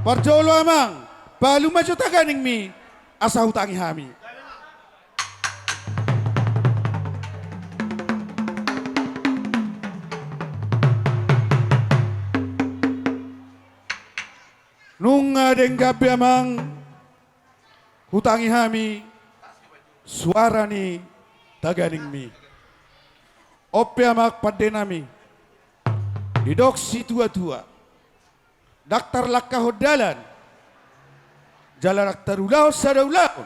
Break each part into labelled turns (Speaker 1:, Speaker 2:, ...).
Speaker 1: Parjolo amang, balu maju taganing mi, asa hutangi hami. Nung adeng gabi amang, hutangi hami, suara ni taganing mi. Ope amak padenami, didok si tua-tua. Daktar lakahodalan, jalan daktar ulau sadaulau,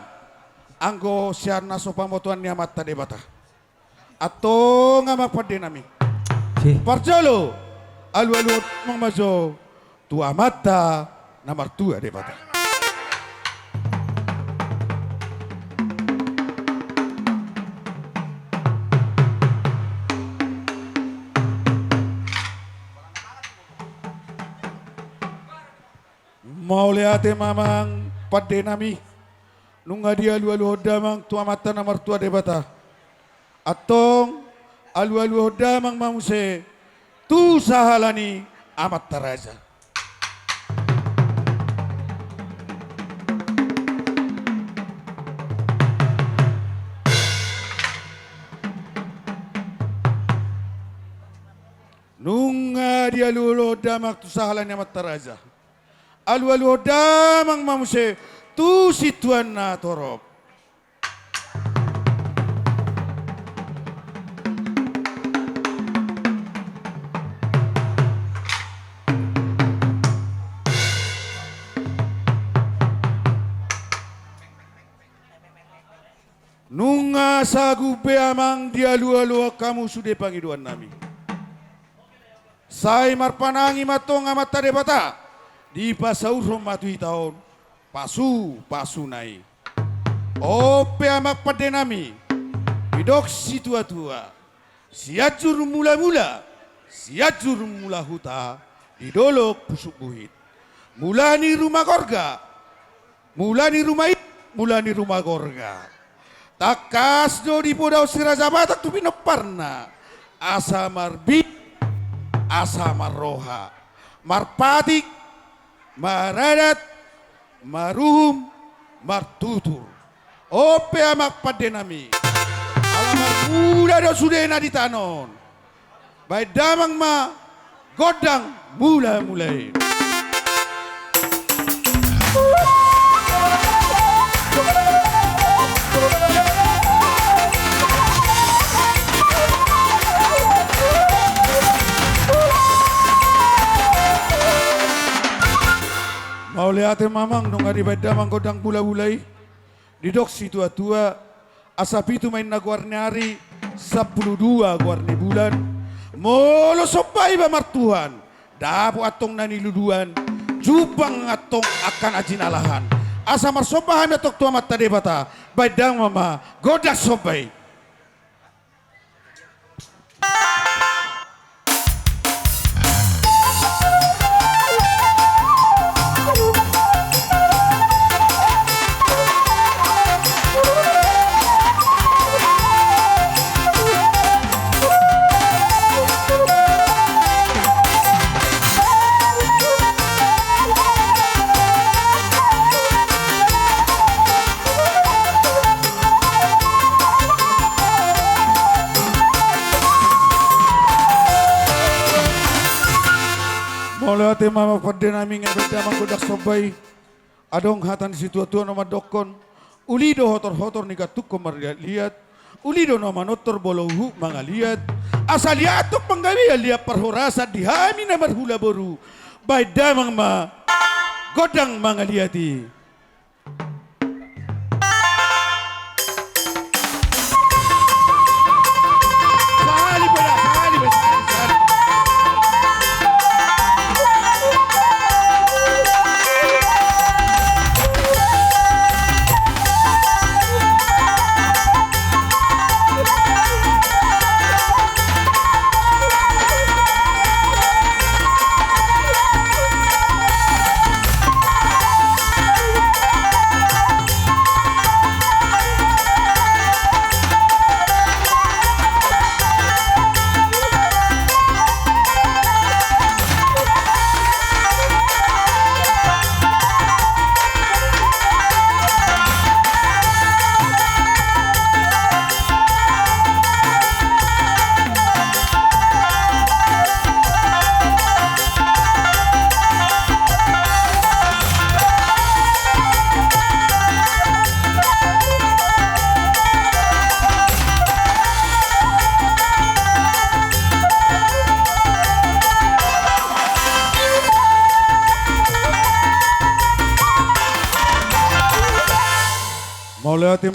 Speaker 1: anggo siarna sopamotuan ni amat tadebata. Atau ngamak padenami. Parjolo, alu-alu mamajo, tua mata, namar tua debata. Mau lihat mamang padenami nunga dia alu-alu hodamang tua mata namar tua debata atong alu-alu hodamang mamuse tu sahalani amat taraja nunga dia alu-alu hodamang tu sahalani amat taraja alu-alu damang mamuse tu situan na torop. Nunga sagu amang di alu-alu kamu sudah pangiduan nami. Sai marpanangi matong amat tadebata. Di pasaur matui tahun pasu nai ope amak padenami bidok si tua-tua siajur mula-mula siajur mula huta didolok pusuk buhit mulani rumah gorga mulani rumah gorga takas do di podau siraja batak tu pinoparna asa marbi asa marroha marpatik maradat, maruhum, martutur. Ope amak padenami. Alamar muda do sudena di tanon. Baik damang ma godang mulai. Mau lihat mamang nung ari badamang godang bula-bulai didok si tua-tua asap itu main nagwarnyari 12 gwarni bulan molo sopai ba martuhan dapu atong naniluduan jubang atong akan ajin alahan asa marsopahan atok tua mata debata badang mama godak sopai. Mulai tema pada nami ngabeda manggodak sobai adong hatan si tua-tua nama dokon ulido hotor-hotor nika tuko lihat ulido nama notor bolohu mangaliat asal yatuk panggawi lihat perhorasa dihami namar hula boru baik damang ma godang mangaliati. Mulai ati